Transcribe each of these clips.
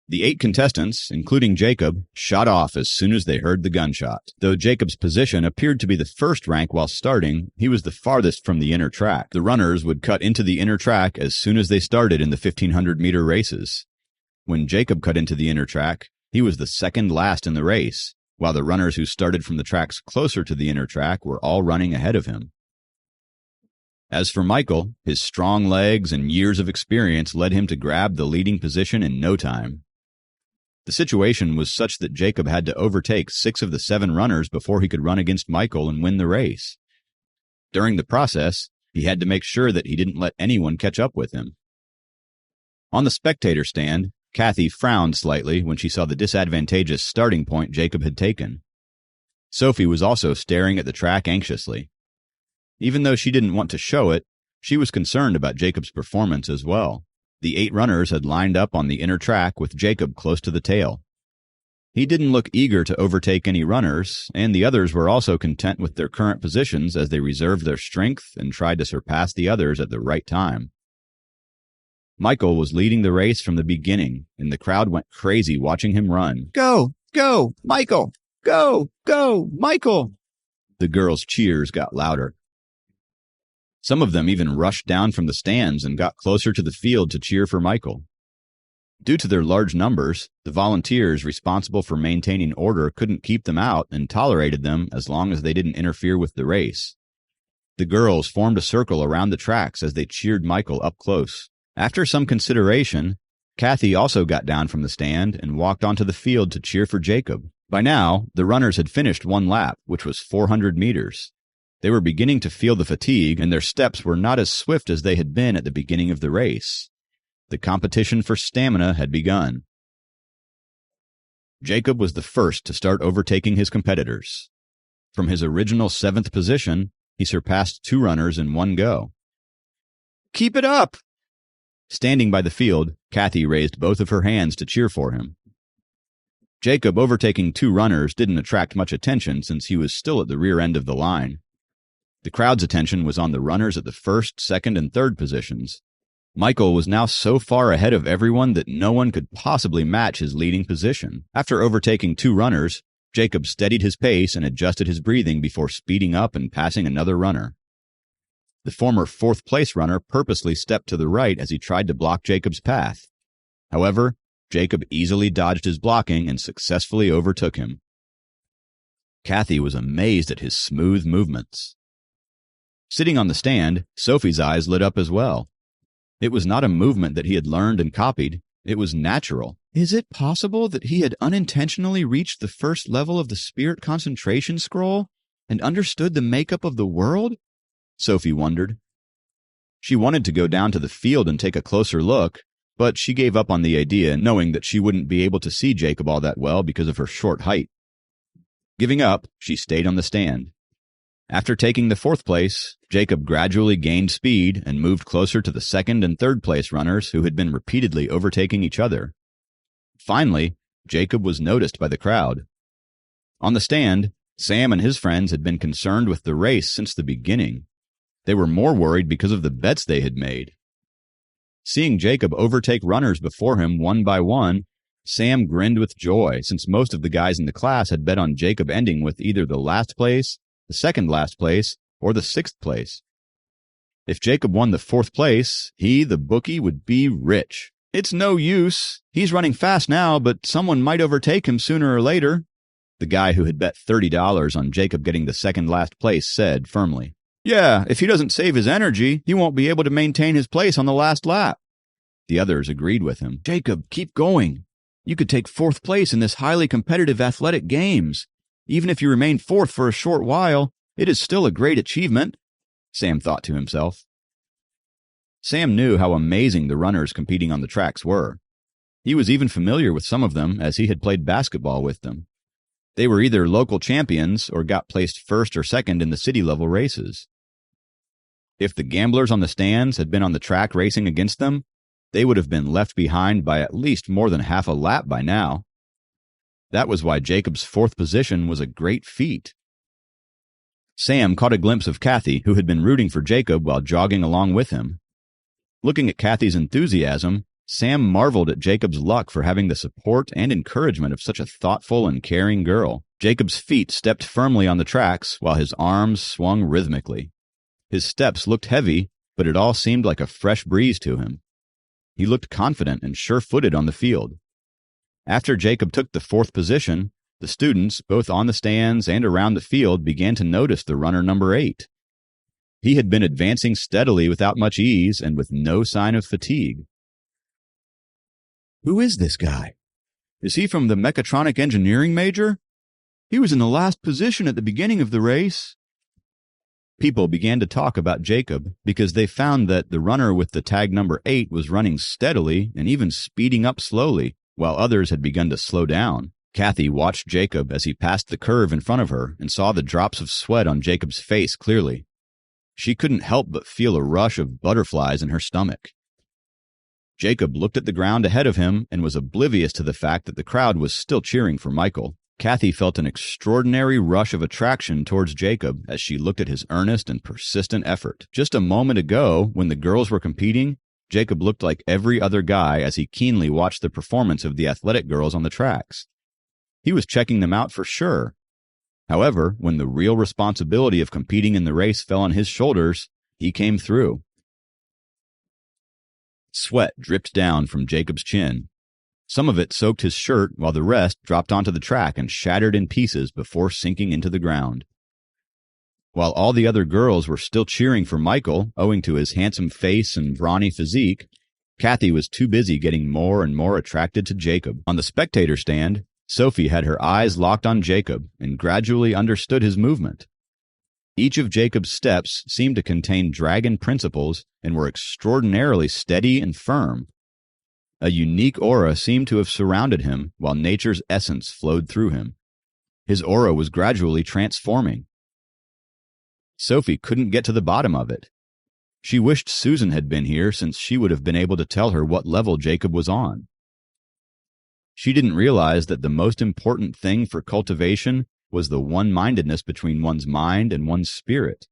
The 8 contestants, including Jacob, shot off as soon as they heard the gunshot. Though Jacob's position appeared to be the first rank while starting, he was the farthest from the inner track. The runners would cut into the inner track as soon as they started in the 1,500-meter races. When Jacob cut into the inner track, he was the second last in the race, while the runners who started from the tracks closer to the inner track were all running ahead of him. As for Michael, his strong legs and years of experience led him to grab the leading position in no time. The situation was such that Jacob had to overtake 6 of the 7 runners before he could run against Michael and win the race. During the process, he had to make sure that he didn't let anyone catch up with him. On the spectator stand, Kathy frowned slightly when she saw the disadvantageous starting point Jacob had taken. Sophie was also staring at the track anxiously. Even though she didn't want to show it, she was concerned about Jacob's performance as well. The 8 runners had lined up on the inner track with Jacob close to the tail. He didn't look eager to overtake any runners, and the others were also content with their current positions as they reserved their strength and tried to surpass the others at the right time. Michael was leading the race from the beginning, and the crowd went crazy watching him run. "Go! Go! Michael! Go! Go! Michael!" The girls' cheers got louder. Some of them even rushed down from the stands and got closer to the field to cheer for Michael. Due to their large numbers, the volunteers responsible for maintaining order couldn't keep them out and tolerated them as long as they didn't interfere with the race. The girls formed a circle around the tracks as they cheered Michael up close. After some consideration, Kathy also got down from the stand and walked onto the field to cheer for Jacob. By now, the runners had finished 1 lap, which was 400 meters. They were beginning to feel the fatigue, and their steps were not as swift as they had been at the beginning of the race. The competition for stamina had begun. Jacob was the first to start overtaking his competitors. From his original 7th position, he surpassed 2 runners in one go. "Keep it up!" Standing by the field, Kathy raised both of her hands to cheer for him. Jacob overtaking 2 runners didn't attract much attention since he was still at the rear end of the line. The crowd's attention was on the runners at the 1st, 2nd, and 3rd positions. Michael was now so far ahead of everyone that no one could possibly match his leading position. After overtaking 2 runners, Jacob steadied his pace and adjusted his breathing before speeding up and passing another runner. The former 4th-place runner purposely stepped to the right as he tried to block Jacob's path. However, Jacob easily dodged his blocking and successfully overtook him. Kathy was amazed at his smooth movements. Sitting on the stand, Sophie's eyes lit up as well. It was not a movement that he had learned and copied. It was natural. Is it possible that he had unintentionally reached the first level of the spirit concentration scroll and understood the makeup of the world? Sophie wondered. She wanted to go down to the field and take a closer look, but she gave up on the idea, knowing that she wouldn't be able to see Jacob all that well because of her short height. Giving up, she stayed on the stand. After taking the 4th place, Jacob gradually gained speed and moved closer to the 2nd and 3rd place runners who had been repeatedly overtaking each other. Finally, Jacob was noticed by the crowd. On the stand, Sam and his friends had been concerned with the race since the beginning. They were more worried because of the bets they had made. Seeing Jacob overtake runners before him one by one, Sam grinned with joy since most of the guys in the class had bet on Jacob ending with either the last place, the 2nd last place, or the 6th place. If Jacob won the 4th place, he, the bookie, would be rich. "It's no use. He's running fast now, but someone might overtake him sooner or later," the guy who had bet $30 on Jacob getting the 2nd last place said firmly. "Yeah, if he doesn't save his energy, he won't be able to maintain his place on the last lap." The others agreed with him. "Jacob, keep going. You could take 4th place in this highly competitive athletic games. Even if you remain 4th for a short while, it is still a great achievement," Sam thought to himself. Sam knew how amazing the runners competing on the tracks were. He was even familiar with some of them as he had played basketball with them. They were either local champions or got placed 1st or 2nd in the city-level races. If the gamblers on the stands had been on the track racing against them, they would have been left behind by at least more than half a lap by now. That was why Jacob's 4th position was a great feat. Sam caught a glimpse of Kathy, who had been rooting for Jacob while jogging along with him. Looking at Kathy's enthusiasm, Sam marveled at Jacob's luck for having the support and encouragement of such a thoughtful and caring girl. Jacob's feet stepped firmly on the tracks while his arms swung rhythmically. His steps looked heavy, but it all seemed like a fresh breeze to him. He looked confident and sure-footed on the field. After Jacob took the 4th position, the students, both on the stands and around the field, began to notice the runner number 8. He had been advancing steadily without much ease and with no sign of fatigue. "Who is this guy? Is he from the mechatronic engineering major? He was in the last position at the beginning of the race." People began to talk about Jacob because they found that the runner with the tag number 8 was running steadily and even speeding up slowly, while others had begun to slow down. Kathy watched Jacob as he passed the curve in front of her and saw the drops of sweat on Jacob's face clearly. She couldn't help but feel a rush of butterflies in her stomach. Jacob looked at the ground ahead of him and was oblivious to the fact that the crowd was still cheering for Michael. Kathy felt an extraordinary rush of attraction towards Jacob as she looked at his earnest and persistent effort. Just a moment ago, when the girls were competing, Jacob looked like every other guy as he keenly watched the performance of the athletic girls on the tracks. He was checking them out for sure. However, when the real responsibility of competing in the race fell on his shoulders, he came through. Sweat dripped down from Jacob's chin. Some of it soaked his shirt, while the rest dropped onto the track and shattered in pieces before sinking into the ground. While all the other girls were still cheering for Michael, owing to his handsome face and brawny physique, Kathy was too busy getting more and more attracted to Jacob. On the spectator stand, Sophie had her eyes locked on Jacob and gradually understood his movement. Each of Jacob's steps seemed to contain dragon principles and were extraordinarily steady and firm. A unique aura seemed to have surrounded him, while nature's essence flowed through him. His aura was gradually transforming. Sophie couldn't get to the bottom of it. She wished Susan had been here, since she would have been able to tell her what level Jacob was on. She didn't realize that the most important thing for cultivation was the one-mindedness between one's mind and one's spirit.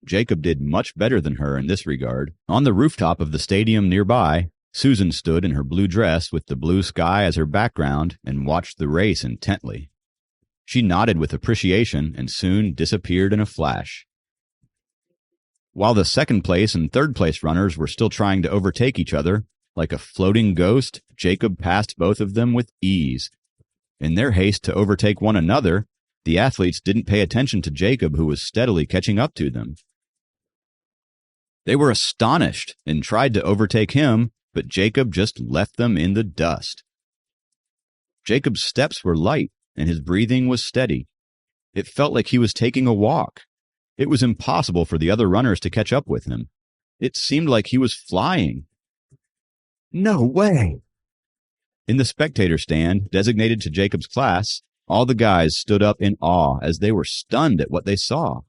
Jacob did much better than her in this regard. On the rooftop of the stadium nearby, Susan stood in her blue dress with the blue sky as her background and watched the race intently. She nodded with appreciation and soon disappeared in a flash. While the 2nd place and 3rd place runners were still trying to overtake each other, like a floating ghost, Jacob passed both of them with ease. In their haste to overtake one another, the athletes didn't pay attention to Jacob, who was steadily catching up to them. They were astonished and tried to overtake him, but Jacob just left them in the dust. Jacob's steps were light, and his breathing was steady. It felt like he was taking a walk. It was impossible for the other runners to catch up with him. It seemed like he was flying. No way! In the spectator stand, designated to Jacob's class, all the guys stood up in awe as they were stunned at what they saw.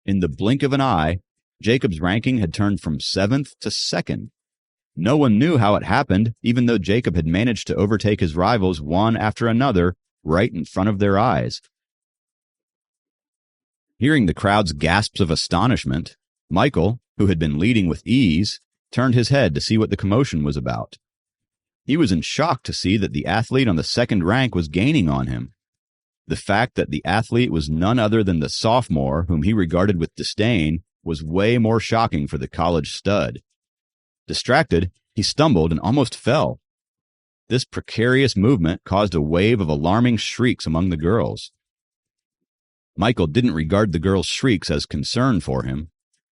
In the blink of an eye, Jacob's ranking had turned from 7th to 2nd. No one knew how it happened, even though Jacob had managed to overtake his rivals one after another right in front of their eyes. Hearing the crowd's gasps of astonishment, Michael, who had been leading with ease, turned his head to see what the commotion was about. He was in shock to see that the athlete on the 2nd rank was gaining on him. The fact that the athlete was none other than the sophomore whom he regarded with disdain was way more shocking for the college stud. Distracted, he stumbled and almost fell. This precarious movement caused a wave of alarming shrieks among the girls. Michael didn't regard the girls' shrieks as concern for him.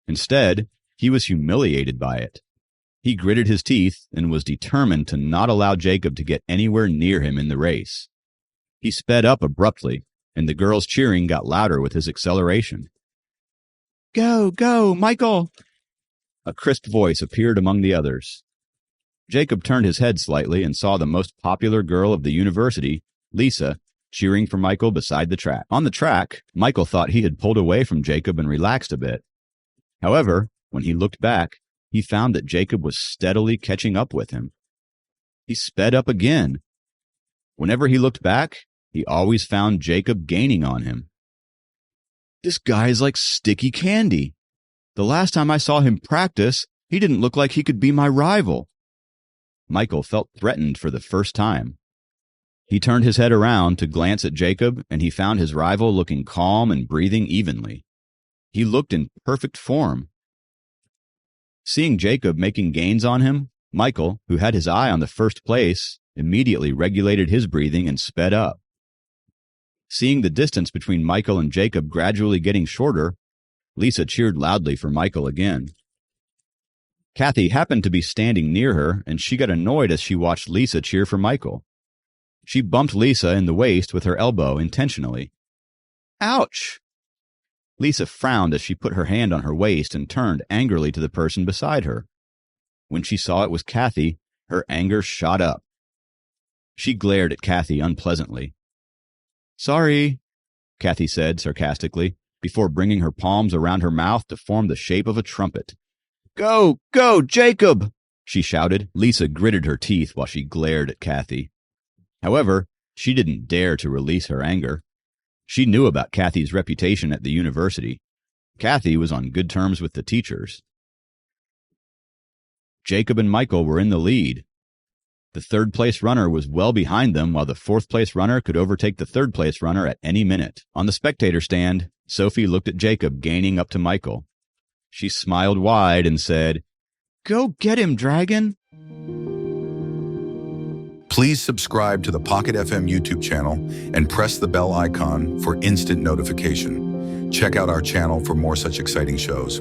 Instead, he was humiliated by it. He gritted his teeth and was determined to not allow Jacob to get anywhere near him in the race. He sped up abruptly, and the girls' cheering got louder with his acceleration. "Go, go, Michael!" A crisp voice appeared among the others. Jacob turned his head slightly and saw the most popular girl of the university, Lisa, cheering for Michael beside the track. On the track, Michael thought he had pulled away from Jacob and relaxed a bit. However, when he looked back, he found that Jacob was steadily catching up with him. He sped up again. Whenever he looked back, he always found Jacob gaining on him. This guy is like sticky candy. The last time I saw him practice, he didn't look like he could be my rival. Michael felt threatened for the first time. He turned his head around to glance at Jacob, and he found his rival looking calm and breathing evenly. He looked in perfect form. Seeing Jacob making gains on him, Michael, who had his eye on the first place, immediately regulated his breathing and sped up. Seeing the distance between Michael and Jacob gradually getting shorter, Lisa cheered loudly for Michael again. Kathy happened to be standing near her, and she got annoyed as she watched Lisa cheer for Michael. She bumped Lisa in the waist with her elbow intentionally. Ouch! Lisa frowned as she put her hand on her waist and turned angrily to the person beside her. When she saw it was Kathy, her anger shot up. She glared at Kathy unpleasantly. Sorry, Kathy said sarcastically, before bringing her palms around her mouth to form the shape of a trumpet. Go, go, Jacob! She shouted. Lisa gritted her teeth while she glared at Kathy. However, she didn't dare to release her anger. She knew about Kathy's reputation at the university. Kathy was on good terms with the teachers. Jacob and Michael were in the lead. The third-place runner was well behind them, while the fourth-place runner could overtake the third-place runner at any minute. On the spectator stand, Sophie looked at Jacob gaining up to Michael. She smiled wide and said, Go get him, dragon! Please subscribe to the Pocket FM YouTube channel and press the bell icon for instant notification. Check out our channel for more such exciting shows.